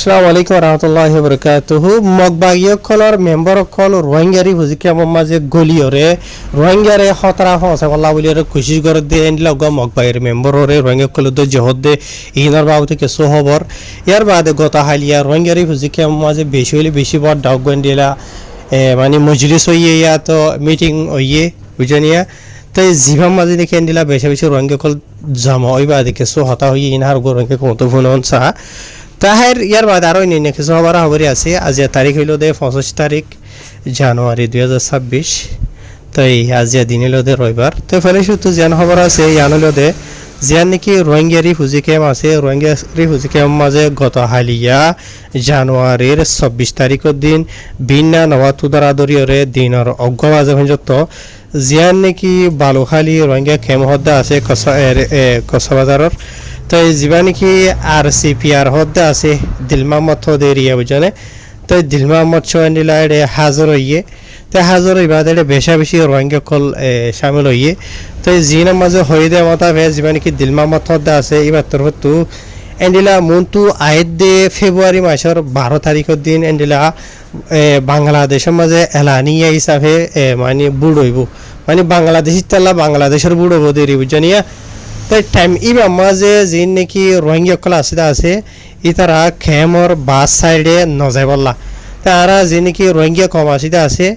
আসসালামু আলাইকুম রহমতুল্লাহি বরকাতুহু মগবাগীয়কলৰ মেম্বাৰসকল রোহিঙ্গারি হুজিকে মাঝে গলিয়রে রোহিঙ্গারে খতরা ফসা বলা বলিয়রে কোশিশ করে দে এন্ড লগ মগবাগীর মেম্বাররে রোহিঙ্গাকল দে জহদ দে ইনার বাবতে কিছু খবর ইয়ার বাদে গত হালিয়া রোহিঙ্গারি হুজিকে মাঝে বেশি হলে বেশি বড় ডাক গন্ডিলা মানে মজলিস হইয়ে ইয়া তো মিটিং হইয়ে বুঝানিয়া তো জিভাম মাঝে দেখে এন্ডিলা বেশি বেশি রোহিঙ্গাকল জমা হই বাদে কিছু হতা হইয়ে ইনার রোহিঙ্গা কত ফোন সা তাহের ইয়ার বাদ আরও নিয়ে কিছু খবর খবরই আছে আজিয়া তারিখ হইল দে 25 তারিখ জানুয়ারি 2026 তাই আজিয়া দিন হইল দে রবিবার তো ফেলে শুধু জিয়ান খবর আছে ইয়ান হইল দে জিয়ান নাকি রোহিঙ্গারি হুজি ক্যাম্প আছে রোহিঙ্গারি হুজি ক্যাম্প মাঝে গত হালিয়া জানুয়ারির 26 তারিখের দিন বিনা নওয়াতুদার আদরিয়রে দিনের অজ্ঞ মাঝে পর্যন্ত জিয়ান নাকি বালুখালী রোহিঙ্গা ক্যাম্প হদ্দা আছে কক্সবাজারের তো যা নাকি RCPR হদ্দা আছে দিল মোহাম্মদ এরিয়া বুঝানে তো দিল মোহাম্মদ সোহানিলা হাজার হইয়ে তো হাজার ইবাদে বেশা বেশি রোহিঙ্গা কল সামিল হইয়ে তো জিনের মাঝে হয়ে দেওয়া মতাবে যা নাকি দিল মোহাম্মদ হদ্দা আছে এবার তোর হতো এন্ডিলা মন্তু আয়ের দে ফেব্রুয়ারি মাসের 12 তারিখের দিন এন্ডিলা বাংলাদেশের মাঝে এলানিয়া হিসাবে মানে বুড় হইব মানে বাংলাদেশি তেলা বাংলাদেশের বুড় হবো দেরি বুঝানিয়া তাই টাইম ইবা মাঝে যে নাকি রোহিঙ্গা কল আছে ইতারা খেমর বাস সাইডে নজাই বললা তারা যে নাকি রোহিঙ্গা কম আছে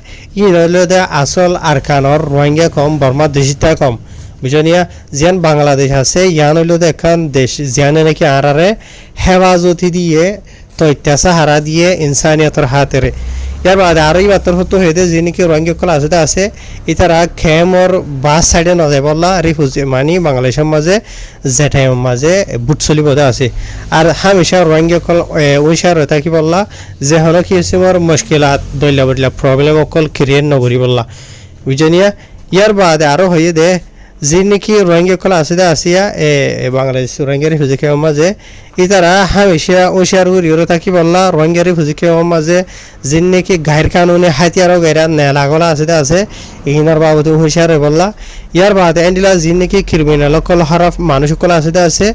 ই রইল দে আসল আরকানর রোহিঙ্গা কম বর্মা দেশিটা কম বুঝনিয়া জিয়ান বাংলাদেশ আছে ইয়ান হইল দে এখন দেশ জিয়ানে নাকি আরারে হেফাজতি দিয়ে তৈত্যাসা হারা দিয়ে ইনসানিয়তর হাতেরে ইয়ার বাদে আরো এই বাতর হতো হয়ে যে নাকি রোহিঙ্গা কল আছে ইতারা খেমর বাস সাইডে নজাই বললা রিফিউজি মানে বাংলাদেশের মাঝে জেঠাইয়ের মাঝে বুট চলিব আছে আর হামেশা রোহিঙ্গা কল ওইসার হয়ে থাকি বললা যে হলো কি মোর মুশকিলাত দইলা বদলা প্রবলেম অকল ক্রিয়েট নগরি বললা বুঝনিয়া ইয়ার বাদে আরো হয়ে দে যে নাকি রোহিঙ্গা কল আসিয়া বাংলাদেশ রোহিঙ্গা রিফিউজি ক্যাম্পের মাঝে ইতারা হামেশা ওইসার উড়িয়ে থাকি বললা রোহিঙ্গা রিফিউজি ক্যাম্পের মাঝে যে নাকি গায়ের কানুনে হাতিয়ারও গাইরা নেলাগলা আছে ইনার বাবদে হুঁশিয়ার বললা ইয়ার বাদে এন্ডিলা যে নাকি ক্রিমিনাল কল হারাফ মানুষ কল আছে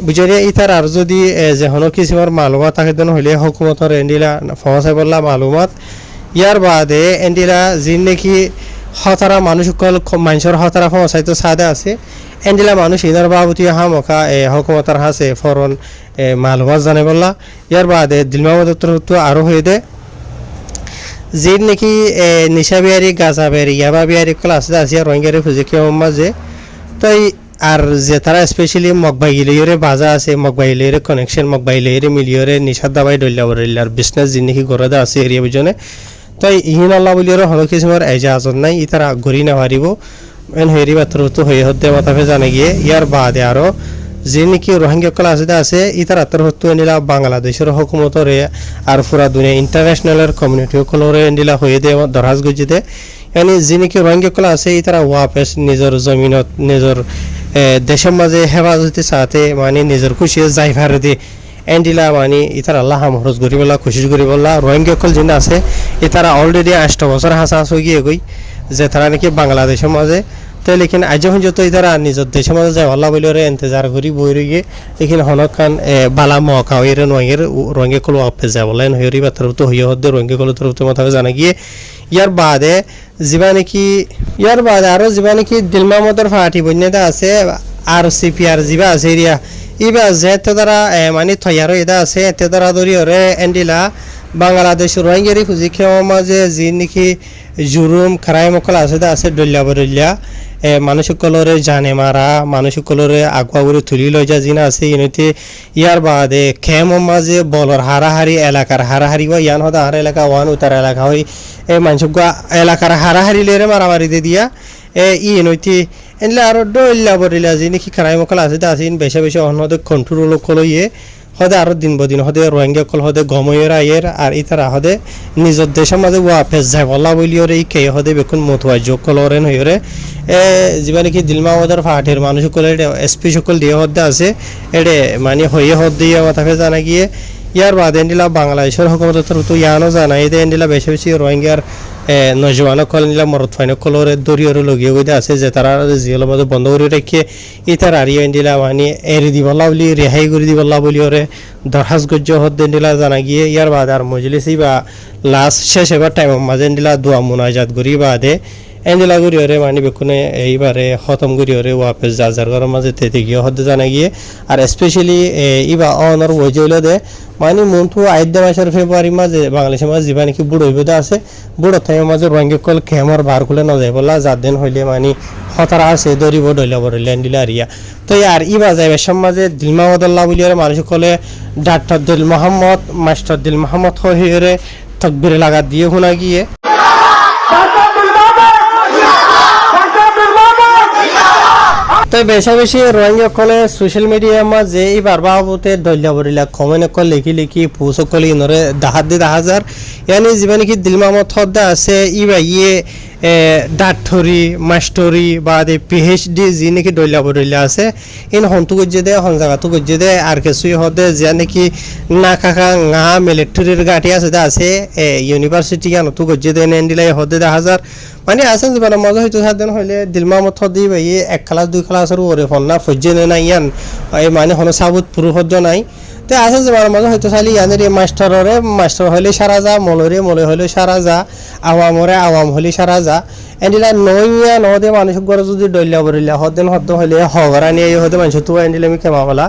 বুঝারিয়া ইতার আর যদি যে হনো কিসিমার মালুমাত থাকে দেন হইলে হুকুমতর এন্ডিলা ফমাসাই বললা মালুমাত ইয়ার বাদে এন্ডিলা যে নাকি হতারা মানুষ মানুষের হতারা ফমাসাই তো সাদে আছে এন্ডিলা মানুষ ইনার বাবতি হামকা হুকুমতর হাসে ফরন মালুমাত জানে বললা ইয়ার বাদে দিলমামদত্তর তো আরো হয়ে দে যে নাকি নিশা বিহারি গাঁজা বিহারি ইয়াবা বিহারি কল আছে রোহিঙ্গা রিফিউজি ক্যাম্পের মাঝে তাই আর যে তারা স্পেশালি মগবাইলিয়রে বাজা আছে মগবাইলিয়রে কানেকশন মগবাইলিয়রে মিলিয়রে নিশার দাবাই ডল্লা বরিল্লার বিজনেস যে নাকি গড়ে আছে এরিয়া বুঝনে তাই ইহিন আল্লাহ বলিয়রে হলো কিসিমার এজাজত নাই ইতারা ঘুরি না পারিব এন হেরি বাত্র তো হয়ে হতে মাতাফে জানে গিয়ে ইয়ার বাদে আরো যে নাকি রোহিঙ্গা কল আছে ইতারা তোর হতো এনিলা বাংলাদেশের হুকুমতরে আর পুরা দুনিয়া ইন্টারন্যাশনালের কমিউনিটি কলরে এনিলা হয়ে দে দরাজ গজিতে यानी যে নাকি রোহিঙ্গা কল আছে ইতারা ওয়াপস নিজের জমিনত নিজের দেশের মাঝে হেফাজতি সাথে মানে নিজের খুশি যাই ভারে দে এন্ডিলা মানে ইতারা আল্লাহ মহরজ করি বলা খুশি করি বলা রোহিঙ্গা কল যিনি আছে ইতারা অলরেডি 8 বছর হাসাস হয়ে গিয়ে গই যে তারা নাকি বাংলাদেশের মাঝে তো লেকিন আজ যত ইতারা নিজের দেশের মাঝে যায় আল্লাহ বলিরে ইন্তজার করি বই রয়ে লেকিন হনকান বালা মকা হইরে রোহিঙ্গা কল ওয়াপস যায় বলেন হইরি বাতর তো হইয়া হদ্দে রোহিঙ্গা কল তরফ তো মাথা জানা গিয়ে ইয়ার বাদে যা নাকি ইয়ার বাদে আরো যা নাকি দিল মোহাম্মদের পার্টি বন্যাদা আছে RCPR যা আছে এরিয়া ইবা যেতে তারা মানে তৈয়ার এটা আছে এতে তারা ধরিয়রে এন্ডিলা বাংলাদেশ রোহিঙ্গা রিফিউজি ক্যাম্পের মাঝে যে নাকি জুরুম ক্রাইম কল আছে ডল্লা বরল্লা মানুষ কলরে জানে মারা মানুষ কলরে আগুয়া করে তুলি লই যা জিনা আছে ইনতে ইয়ার বাদে ক্যাম্পের মাঝে বলর হারাহারি এলাকার হারাহারি বা ইয়ান হদা আর এলাকা ওয়ান উত্তর এলাকা হই মানুষ এলাকার হারাহারি লেরে মারামারি দিয়া ইনতে এনলে আরো ডল্লা বরল্লা যে নাকি ক্রাইম কল আছে বেশি বেশি অন্যদের কন্ট্রোল কলইয়ে হদে আরো দিন বদিন হদে রোহিঙ্গা কল হদে গময়ের আয়ের আর ইতারা হদে নিজের দেশের মাঝে ওয়াপেস যায় বলা বলিওরে এই কে হদে বেকুন মতুয়া যোগ কলরেন হইরে যা নাকি দিলমাওয়াদের ফাটের মানুষ কল SP সকল দিয়ে হদে আছে এডে মানে হয়ে হদ দিয়ে মাথাফে জানা গিয়ে ইয়ার বাদে এন্ডিলা বাংলাদেশের হুকুমতের তরফ ইয়ানো জানাই দে এন্ডিলা বেশি বেশি রোহিঙ্গার নজওয়ানসকল নিলা মরদ ফাইনসকলরে দরিয়রে লগিয়ে গৈ আছে যে তারা জিয়েলৰ মধ্যে বন্ধ কৰি ৰাখি ইতাৰ আৰি এন্ডিলা মানে এৰি দিবলা বুলি ৰেহাই কৰি দিবলা বুলি ওরে দরখাস্ত গজ্জ হদ এন্ডিলা জানা গিয়ে ইয়ার বাদে আর মজলিসি বা লাস্ট শেষ এবার টাইম মাঝে এন্ডিলা দোয়া মুনাজাত করি বাদে এন্ডিলা করি ওরে মানে বেকুনে এইবারে খতম করি ওরে ওয়াপস যার ঘরের মাঝে তেতে গিয়ে হদ জানা গিয়ে আর স্পেশালি ইবা অনর ওইজলে দে মানে মনটু আইদ্য মাসের ফেব্রুয়ারি মাঝে বাংলাদেশের মাঝে যিবা নাকি বুড়ো হইবে আছে বুড়ো টাইমের মাঝে রোহিঙ্গা কল খেমর বার খুলে না যায় বলা যার দিন হইলে মানে খতরা আছে দরিব ডইলা বড়লে এন্ডিলা আরিয়া তো আর ইবা যাইবে সমাজে দিল মাহমুদুল্লাহ বলি ওরে মানুষ কলে ডাক্তার দিল মোহাম্মদ মাস্টার দিল মোহাম্মদ হইরে তকবির লাগা দিয়ে শোনা গিয়ে তো বেশি বেশি রোহিঙ্গা কলে সোশ্যাল মিডিয়ার মাঝে এইবার বাবুতে দলিয়া বরিলা কমেন্ট কল লিখি লিখি পোস্ট কলি নরে দাহাত দি 10,000 ইয়ানি যিবা নাকি দিল মাহমদ হদ্দা আছে ইবা ইয়ে ডাক্তরি মাস্টরি বা দে পিএইচডি যি নাকি দলিয়া বরিলা আছে ইন হন্তু গজ্জে দে হন জায়গা তো গজ্জে দে আর কিছুই হদে যে নাকি না কাকা ngা মিলিটারির গাটি আছে ইউনিভার্সিটি গান তো গজ্জে দে নেন্ডিলাই হদে 10,000 মানে আছেন জীবন মজা হইতো সাদেন হইলে দিলমা মত দি ভাই 1 ক্লাস 2 ক্লাসের ওরে ফন্না ফজ্জে নাই ইয়ান এই মানে হনো সাবুত পুরো হদ্দ নাই তে আছেন জীবন মজা হইতো খালি ইয়ানের মাস্টাররে মাস্টার হইলে সারা যা মলরে মলে হইলে সারা যা আওয়ামরে আওয়াম হইলে সারা যা এন্ডিলা নইয়া নদে মানুষ গরে যদি দইলা বরিলা হদেন হদ্দ হইলে হগরা নিয়ে হদে মানুষ তো এন্ডিলা মি কেমা বলা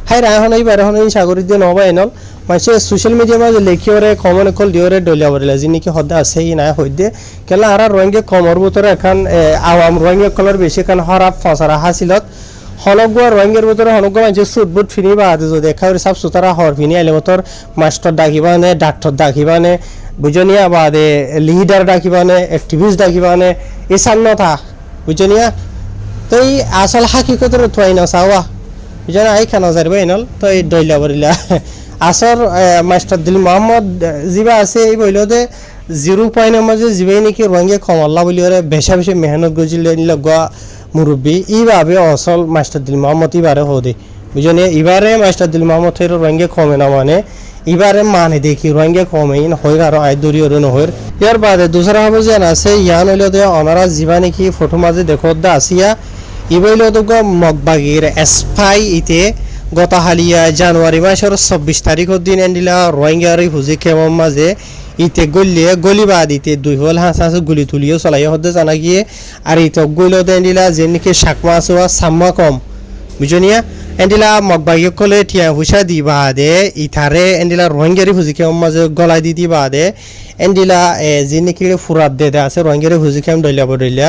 হাই রা হনই বারে হনই সাগরি দিয়ে নবা এনল মাসে সোশ্যাল মিডিয়া মাঝে লেখিওরে কমন কল দিওরে দইলা বরিলা যিনি কি হদে আছে ই না হইদে কেলা আর রোহিঙ্গা কমর ভিতরে এখন আওয়াম রোহিঙ্গা কলর বেশি কান হরাপ ফসারা হাসিলত হনগুয়া রোহিঙ্গার ভিতরে হনগুয়া মানুষ সুটবুট ফিনি বা যদি এখানে সাফ সুতরা হর ফিনি আইলে মতর মাস্টার ডাকিবানে ডাক্তার ডাকিবানে বুঝনিয়া বাদে লিডার ডাকিবানে অ্যাক্টিভিস্ট ডাকিবানে এই সান্নতা বুঝনিয়া তো এই আসল হাকিকতের থুয়াই না চাওয়া বুঝনা এই খানা যাইবে এনল তো এই দইলা বরিলা আসর মাস্টার দিল মোহাম্মদ জিবা আছে এই বইলতে 0 পয়েন্টের মাঝে জিবাই নাকি রোহিঙ্গা কমল্লা বলি ওরে বেশা বেশি মেহনত গজিলে লগা মুরব্বী এইভাবে আসল মাস্টার দিল মোহাম্মদ ইবারে হদে বুঝনি এবারে মাস্টার দিল মোহাম্মদ এর রোহিঙ্গা কমে না মানে এবারে মানে দেখি রোহিঙ্গা কমে হয় আর আই দরি ওরে নহর ইয়ার বাদে দুসরা হবে যে আছে ইয়ান হইলো দে অনারা জিবা নাকি ফটো মাঝে দেখো দা আসিয়া ইবইলো তো মগবাগির এসপাই ইতে গত হালিয়া জানুয়ারি মাসের 24 তারিখের দিন এন্ডিলা রোহিঙ্গার হুজি কেমন মাঝে ইতে গলিয়ে গলিবাদ ইতে 2 হল হাঁস গুলি তুলিও চলাই হতে জানা গিয়ে আর ইতে গইলো এন্ডিলা যে নাকি শাকমা আছে সাম্মা কম বুঝনিয়া এন্ডিলা মগবাগি কলে টিয়া হুসা দিবা দে ইথারে এন্ডিলা রোহিঙ্গারি হুজি কেমন মাঝে গলাই দি দিবা দে এন্ডিলা যে নাকি ফুরাত দে আছে রোহিঙ্গারি হুজি কেমন দইলা বদইলা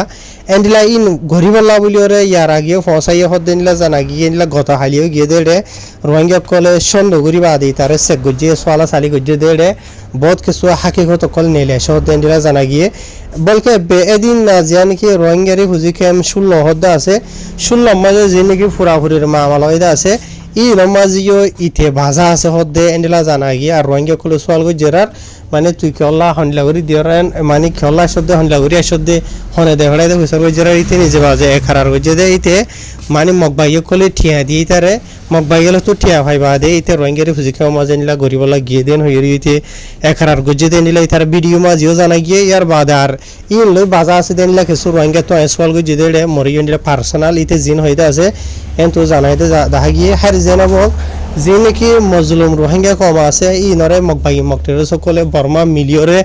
এন্ডিলা ইন গরিবল্লা বলি ওরে ইয়ার আগে ফসাই হদ এন্ডিলা জানা গিয়ে এন্ডিলা গত হালিও গিয়ে দে রোহিঙ্গা কলে সন্দ গরিবা দি তারে সে গজ্জে সোয়ালা সালি গজ্জে দে বহুত কিছু হাকিকত কল নেলে সদ এন্ডিলা জানা গিয়ে বলকে এদিন না যে নাকি রোহিঙ্গারি হুজি কেম 16 হদ আছে 16 মাঝে যে নাকি ফুরাফুরির মামলা হইদা আছে ই নমাজিও ইতে ভাজা আছে হদে এন্ডিলা জানা গিয়ে আর রোহিঙ্গা কলে সোয়াল গজ্জেরার মানে তুই কেলা হনলা করি দিওরান মানে খেলা শব্দ হনলা করি শব্দ হনে দেহড়াই দে হুসর গজরা ইতে নিজে বাজে এখারার গজে দে ইতে মানে মগবাইয়ে কলে ঠিয়া দি তারে মগবাইয়ে তো ঠিয়া ভাইবা দে ইতে রোহিঙ্গারি ফুজিকা মাঝে নিলা গরিবলা গিয়ে দেন হইরি ইতে এখারার গজে দে নিলা ইতার ভিডিও মাঝেও জানা গিয়ে ইয়ার বাদার ইন লই বাজা আছে দেন নিলা কিছু রোহিঙ্গা তো এসওয়াল গজে দে মরিও নিলা পার্সোনাল ইতে জিন হইতা আছে এন তো জানাইতে দেখা গিয়ে হার জেনাব যে নাকি মজলুম রোহিঙ্গা কম আছে ই নরে মগবাগি মকটের সকলে বর্মা মিলিয়রে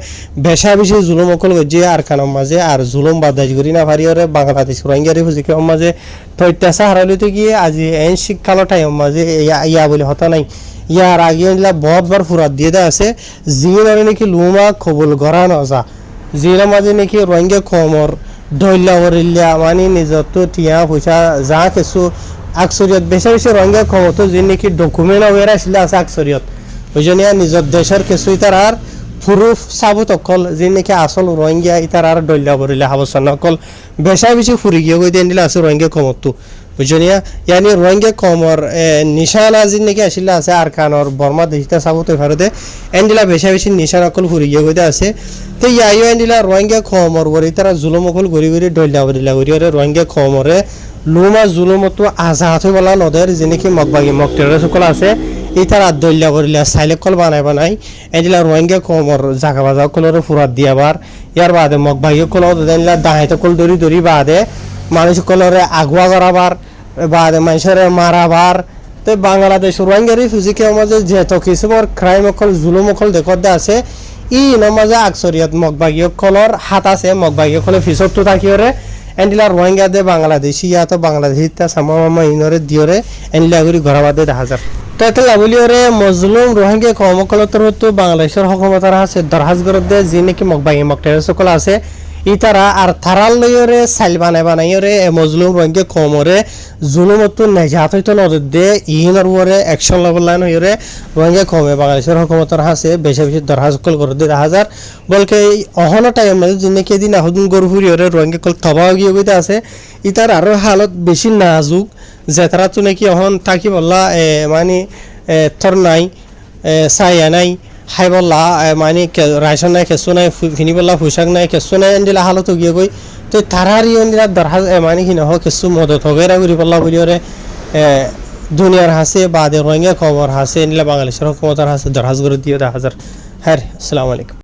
বেশা বেশি জুলুম অকল গজে আর কানম মাঝে আর জুলুম বাদাজ করি না পারিয়রে বাংলাদেশ রোহিঙ্গারি হুজিকে মাঝে তৈত্যাসা হারালিতে গিয়ে আজি এন শিক্ষালো টাইম মাঝে ইয়া বলে হতা নাই ইয়ার আগে নিলা বহুতবার ফুরাত দিয়ে দেওয়া আছে জিনরে নাকি লুমা কবুল করা নজা জিনের মাঝে নাকি রোহিঙ্গা কমর দইলা ওরিল্লা মানে নিজত টিয়া পয়সা যা কিছু আকসরিয়ত বেশি বেশি রোহিঙ্গা ক্ষমতা যে নাকি ডকুমেন্ট ওয়েরা ছিল আছে আকসরিয়ত বুঝনিয়া নিজের দেশের কিছু ইতার আর প্রুফ সাবুত অকল যে নাকি আসল রোহিঙ্গা ইতার আর দইলা বরিলা হাবসান অকল বেশা বেশি ফুরি গিয়ে গই দেন দিলা আছে রোহিঙ্গা ক্ষমতা বুঝনিয়া ইয়ানি রোহিঙ্গা কমর নিশান আজি নাকি আসিল আছে আর কানর বর্মা দেশটা সাবুত ভারতে এন্ডিলা বেশা বেশি নিশান অকল ফুরি গিয়ে গই আছে তো ইয়াইও এন্ডিলা রোহিঙ্গা কমর বরি তারা জুলুম অকল গরি গরি দইলা বরিলা গরি রোহিঙ্গা কমরে লুমা জুলুমতো আজাদ হয়ে বলা নদের যে নাকি মগবাগি মকটের সকল আছে ইতারা দল্যা করিলা সাইলে কল বানাই এদিলা রোহিঙ্গা কমর জাগা বাজা কলরে ফুরাত দিয়াবার ইয়ার বাদে মগবাই কল দেনলা দাহাইতে কল দরি বাদে মানুষ কলরে আগুয়া করাবার বাদে মানুষের মারাবার তো বাংলাদেশ রোহিঙ্গা রিফিউজি কে মাঝে যেত কিসুমর ক্রাইম অকল জুলুম অকল দেখতে আছে ই নমাজে আকসরিয়াত মগবাগিয় কলর হাত আছে মগবাগিয় কলে ফিসত তো থাকিওরে এন্ডিলা রোহিঙ্গা দে বাংলাদেশি ইয়া তো বাংলাদেশি তা সামামা ইনরে দিওরে এন্ডিলা গুরি ঘরাবাদে 10,000 তো এত লাবলিওরে মজলুম রোহিঙ্গা কমকলতর তো বাংলাদেশের হকুমতার আছে দরহাজ গরদে যে নাকি মগবাগি মকটের সকল আছে ইতারা আর থারাল লইরে সাইল বানাইরে মজলুম রোহিঙ্গা কমরে জুলুমতো নেজাত হইতো নদে ইহিনর ওরে অ্যাকশন লেভেল লাইন হইরে রোহিঙ্গা কমে বাংলাদেশের হকুমতার আছে বেশি দরহাজ কল করে 10,000 বলকে অহন টাইম মানে যিনি কেদিন আহুদিন গরু ফুরিয়রে রোহিঙ্গা কল তবা গিয়ে গইতে আছে ইতার আরো হালত বেশি নাজুক যে তারা তো নাকি অহন থাকি বললা মানে থর নাই সাইয়া নাই হাই বললা মানে রাইশন নাই কেসু নাই ফিনি বললা পোশাক নাই কেসু নাই এন্ডিলা হালত গিয়ে গই তো তারারই এন্ডিলা দরহাজ মানে কি নহ কেসু মদত হগেরা করি বললা বলিওরে দুনিয়ার হাসে বাদে রোহিঙ্গা খবর হাসে এন্ডিলা বাংলাদেশের হকুমতার হাসে দরহাজ করে দিয়ে 10,000 হ্যাঁ আসসালামু আলাইকুম